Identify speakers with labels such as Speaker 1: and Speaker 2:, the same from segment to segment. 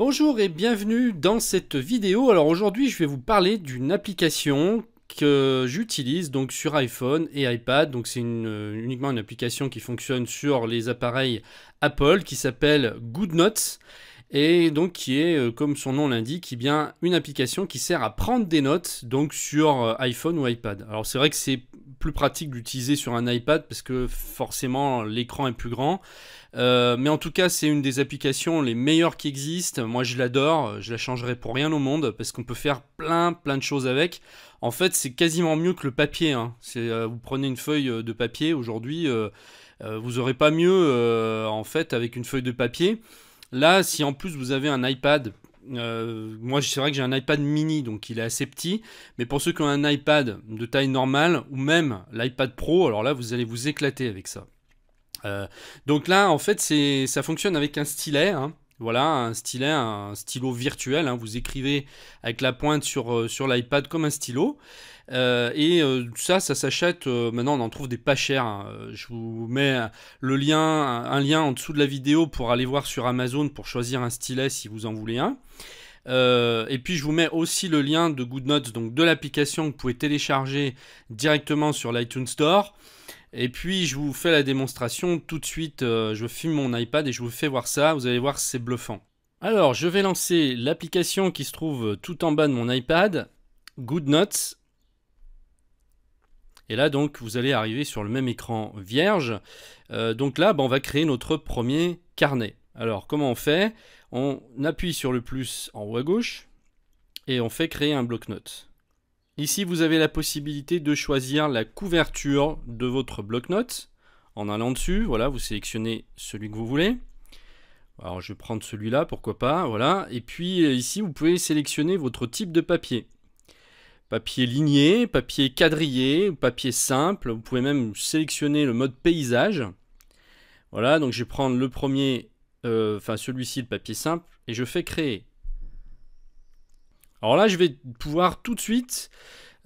Speaker 1: Bonjour et bienvenue dans cette vidéo. Alors aujourd'hui je vais vous parler d'une application que j'utilise donc sur iPhone et iPad. Donc c'est uniquement une application qui fonctionne sur les appareils Apple qui s'appelle GoodNotes et donc qui est comme son nom l'indique, bien une application qui sert à prendre des notes donc sur iPhone ou iPad. Alors c'est vrai que c'est plus pratique d'utiliser sur un iPad parce que forcément l'écran est plus grand. Mais en tout cas, c'est une des applications les meilleures qui existent. Moi, je l'adore. Je la changerai pour rien au monde parce qu'on peut faire plein de choses avec. En fait, c'est quasiment mieux que le papier, hein. Vous prenez une feuille de papier aujourd'hui, vous aurez pas mieux en fait avec une feuille de papier. Là, si en plus vous avez un iPad, moi c'est vrai que j'ai un iPad mini, donc il est assez petit. Mais pour ceux qui ont un iPad de taille normale ou même l'iPad Pro, alors là, vous allez vous éclater avec ça. Donc là, en fait, ça fonctionne avec un stylet, hein. Voilà, un stylet, un stylo virtuel, hein. Vous écrivez avec la pointe sur l'iPad comme un stylo. Ça s'achète. Maintenant, on en trouve des pas chers, hein. Je vous mets un lien en dessous de la vidéo pour aller voir sur Amazon pour choisir un stylet si vous en voulez un. Et puis je vous mets aussi le lien de GoodNotes, donc de l'application que vous pouvez télécharger directement sur l'iTunes Store. Et puis je vous fais la démonstration tout de suite. Je filme mon iPad et je vous fais voir ça. Vous allez voir, c'est bluffant. Alors je vais lancer l'application qui se trouve tout en bas de mon iPad, GoodNotes. Et là donc vous allez arriver sur le même écran vierge. Donc là on va créer notre premier carnet. Alors comment on fait? On appuie sur le plus en haut à gauche et on fait créer un bloc-notes. Ici, vous avez la possibilité de choisir la couverture de votre bloc-notes en allant dessus. Voilà, vous sélectionnez celui que vous voulez. Alors, je vais prendre celui-là, pourquoi pas. Voilà. Et puis ici, vous pouvez sélectionner votre type de papier. Papier ligné, papier quadrillé, papier simple. Vous pouvez même sélectionner le mode paysage. Voilà, donc je vais prendre le premier, celui-ci, le papier simple, et je fais créer. Alors là, je vais pouvoir tout de suite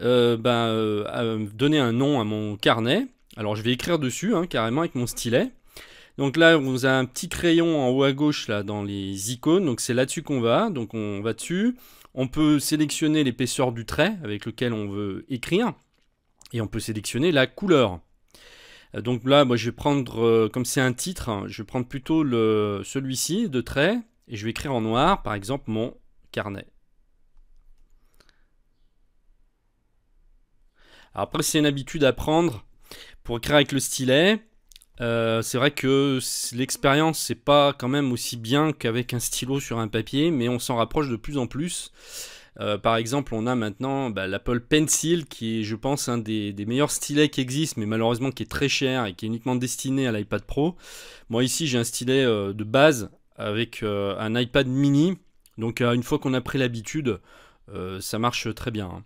Speaker 1: donner un nom à mon carnet. Alors je vais écrire dessus, hein, carrément avec mon stylet. Donc là, vous avez un petit crayon en haut à gauche là dans les icônes. Donc c'est là-dessus qu'on va. Donc on va dessus. On peut sélectionner l'épaisseur du trait avec lequel on veut écrire. Et on peut sélectionner la couleur. Donc là, moi je vais prendre, comme c'est un titre, hein, je vais prendre plutôt celui-ci de trait. Et je vais écrire en noir, par exemple, mon carnet. Après, c'est une habitude à prendre pour écrire avec le stylet. C'est vrai que l'expérience, c'est pas quand même aussi bien qu'avec un stylo sur un papier, mais on s'en rapproche de plus en plus. Par exemple, on a maintenant l'Apple Pencil, qui est, je pense, un des meilleurs stylets qui existent, mais malheureusement qui est très cher et qui est uniquement destiné à l'iPad Pro. Moi, ici, j'ai un stylet de base avec un iPad mini. Donc, une fois qu'on a pris l'habitude, ça marche très bien, hein.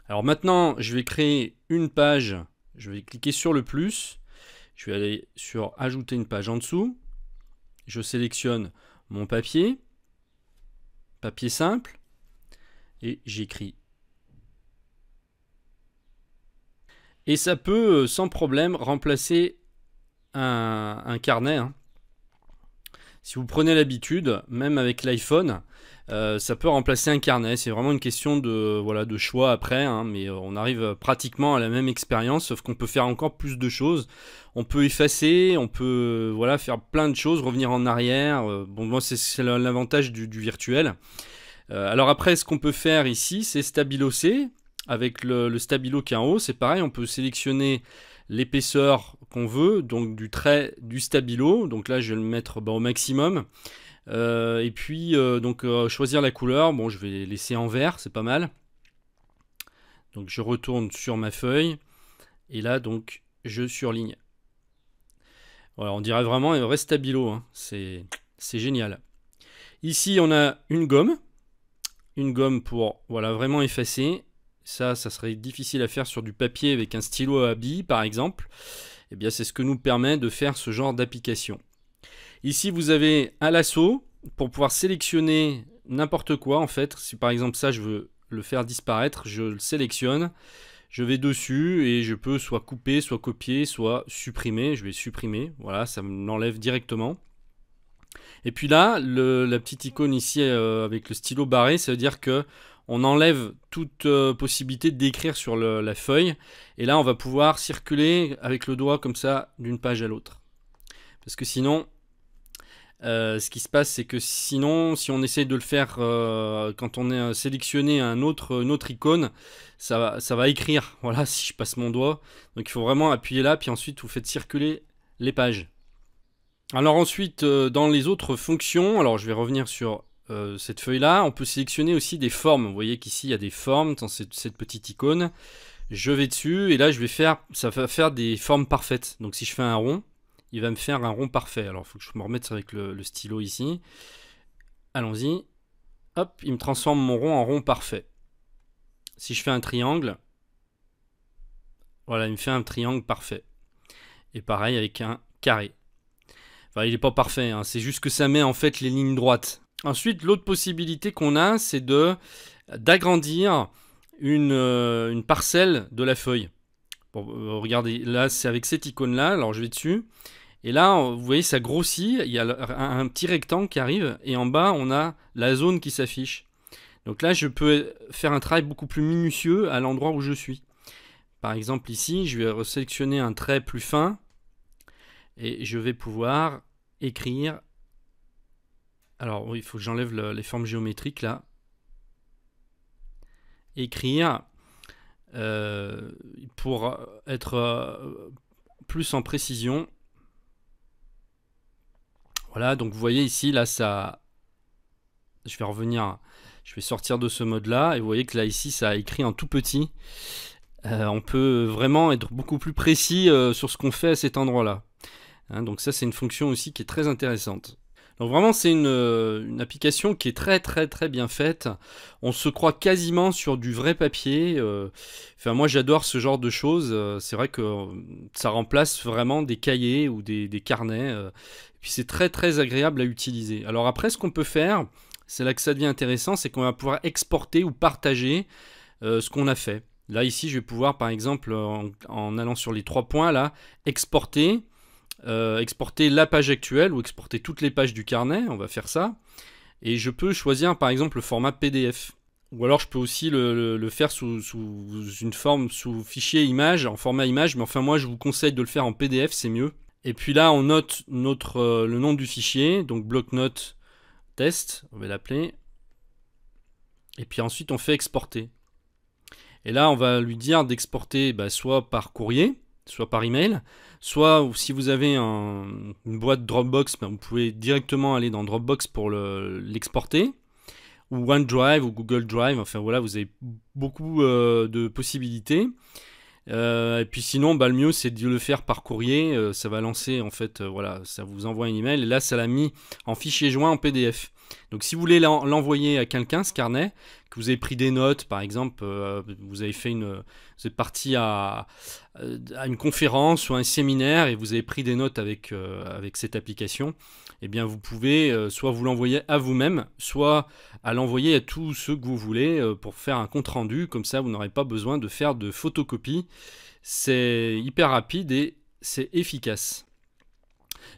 Speaker 1: Alors maintenant, je vais créer une page. Je vais cliquer sur le plus. Je vais aller sur ajouter une page en dessous. Je sélectionne mon papier. Papier simple. Et j'écris. Et ça peut sans problème remplacer un carnet, hein. Si vous prenez l'habitude, même avec l'iPhone, ça peut remplacer un carnet. C'est vraiment une question de choix après, hein, mais on arrive pratiquement à la même expérience, sauf qu'on peut faire encore plus de choses. On peut effacer, on peut faire plein de choses, revenir en arrière. Bon, moi, c'est l'avantage du virtuel. Alors après, ce qu'on peut faire ici, c'est stabilosser. Avec le stabilo qui est en haut, c'est pareil, on peut sélectionner l'épaisseur qu'on veut, donc du trait du stabilo. Donc là, je vais le mettre au maximum. Et puis, choisir la couleur. Bon, je vais laisser en vert, c'est pas mal. Donc, je retourne sur ma feuille. Et là, donc, je surligne. Voilà, on dirait vraiment un vrai stabilo, hein. C'est génial. Ici, on a une gomme. Une gomme pour vraiment effacer. Ça serait difficile à faire sur du papier avec un stylo à billes, par exemple. Eh bien, c'est ce que nous permet de faire ce genre d'application. Ici, vous avez un lasso pour pouvoir sélectionner n'importe quoi, en fait. Si par exemple ça, je veux le faire disparaître, je le sélectionne. Je vais dessus et je peux soit couper, soit copier, soit supprimer. Je vais supprimer. Voilà, ça me l'enlève directement. Et puis là, la petite icône ici avec le stylo barré, ça veut dire que on enlève toute possibilité d'écrire sur la feuille. Et là, on va pouvoir circuler avec le doigt comme ça d'une page à l'autre. Parce que sinon, ce qui se passe, c'est que sinon, si on essaye de le faire quand on est sélectionné une autre icône, ça va écrire. Voilà, si je passe mon doigt. Donc il faut vraiment appuyer là, puis ensuite vous faites circuler les pages. Alors ensuite, dans les autres fonctions, alors je vais revenir sur cette feuille-là. On peut sélectionner aussi des formes. Vous voyez qu'ici, il y a des formes dans cette petite icône. Je vais dessus et là, ça va faire des formes parfaites. Donc si je fais un rond, il va me faire un rond parfait. Alors il faut que je me remette avec le stylo ici. Allons-y. Hop, il me transforme mon rond en rond parfait. Si je fais un triangle, voilà, il me fait un triangle parfait. Et pareil avec un carré. Enfin, il n'est pas parfait, hein, c'est juste que ça met en fait les lignes droites. Ensuite, l'autre possibilité qu'on a, c'est d'agrandir une parcelle de la feuille. Bon, regardez, là, c'est avec cette icône-là. Alors, je vais dessus. Et là, vous voyez, ça grossit. Il y a un petit rectangle qui arrive. Et en bas, on a la zone qui s'affiche. Donc là, je peux faire un travail beaucoup plus minutieux à l'endroit où je suis. Par exemple, ici, je vais sélectionner un trait plus fin. Et je vais pouvoir écrire. Alors, oui, il faut que j'enlève les formes géométriques là. Écrire pour être plus en précision. Voilà, donc vous voyez ici, là, ça. Je vais revenir. Je vais sortir de ce mode-là. Et vous voyez que là, ici, ça a écrit en tout petit. On peut vraiment être beaucoup plus précis sur ce qu'on fait à cet endroit-là. Hein, donc ça, c'est une fonction aussi qui est très intéressante. Donc vraiment, c'est une application qui est très très très bien faite. On se croit quasiment sur du vrai papier. Enfin, moi, j'adore ce genre de choses. C'est vrai que ça remplace vraiment des cahiers ou des carnets. Et puis c'est très très agréable à utiliser. Alors après, ce qu'on peut faire, c'est là que ça devient intéressant, c'est qu'on va pouvoir exporter ou partager ce qu'on a fait. Là, ici, je vais pouvoir, par exemple, en allant sur les 3 points, là, exporter la page actuelle ou exporter toutes les pages du carnet, on va faire ça. Et je peux choisir par exemple le format PDF. Ou alors je peux aussi le faire sous une forme, sous fichier image, en format image, mais enfin moi je vous conseille de le faire en PDF, c'est mieux. Et puis là on note le nom du fichier, donc bloc-notes test, on va l'appeler. Et puis ensuite on fait exporter. Et là on va lui dire d'exporter soit par courrier, soit par email, soit si vous avez une boîte Dropbox, vous pouvez directement aller dans Dropbox pour l'exporter, ou OneDrive ou Google Drive, enfin voilà, vous avez beaucoup de possibilités. Et puis sinon, le mieux c'est de le faire par courrier, ça va lancer en fait, voilà, ça vous envoie un email, et là ça l'a mis en fichier joint en PDF. Donc si vous voulez l'envoyer à quelqu'un, ce carnet, que vous avez pris des notes, par exemple, vous êtes parti à une conférence ou à un séminaire et vous avez pris des notes avec cette application, eh bien vous pouvez soit vous l'envoyer à vous-même, soit à l'envoyer à tous ceux que vous voulez pour faire un compte rendu, comme ça vous n'aurez pas besoin de faire de photocopie. C'est hyper rapide et c'est efficace.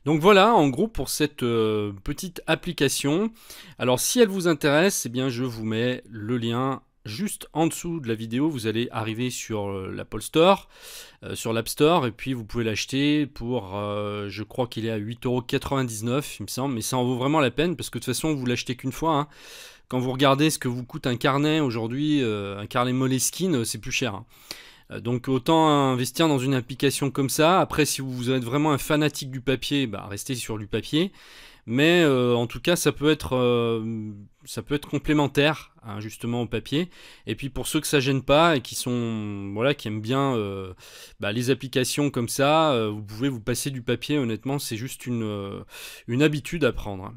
Speaker 1: Donc voilà, en gros pour cette petite application. Alors si elle vous intéresse, eh bien je vous mets le lien juste en dessous de la vidéo. Vous allez arriver sur l'Apple Store, sur l'App Store, et puis vous pouvez l'acheter pour, je crois qu'il est à 8,99 €, il me semble, mais ça en vaut vraiment la peine parce que de toute façon vous l'achetez qu'une fois. Hein. Quand vous regardez ce que vous coûte un carnet aujourd'hui, un carnet Moleskine, c'est plus cher. Hein. Donc autant investir dans une application comme ça. Après, si vous êtes vraiment un fanatique du papier, restez sur du papier. Mais en tout cas, ça peut être complémentaire hein, justement au papier. Et puis pour ceux que ça gêne pas et qui aiment bien les applications comme ça, vous pouvez vous passer du papier. Honnêtement, c'est juste une habitude à prendre.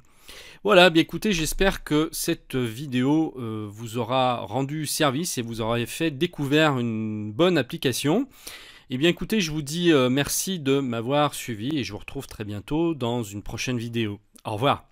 Speaker 1: Voilà, bien écoutez, j'espère que cette vidéo vous aura rendu service et vous aura fait découvrir une bonne application. Et bien écoutez, je vous dis merci de m'avoir suivi et je vous retrouve très bientôt dans une prochaine vidéo. Au revoir.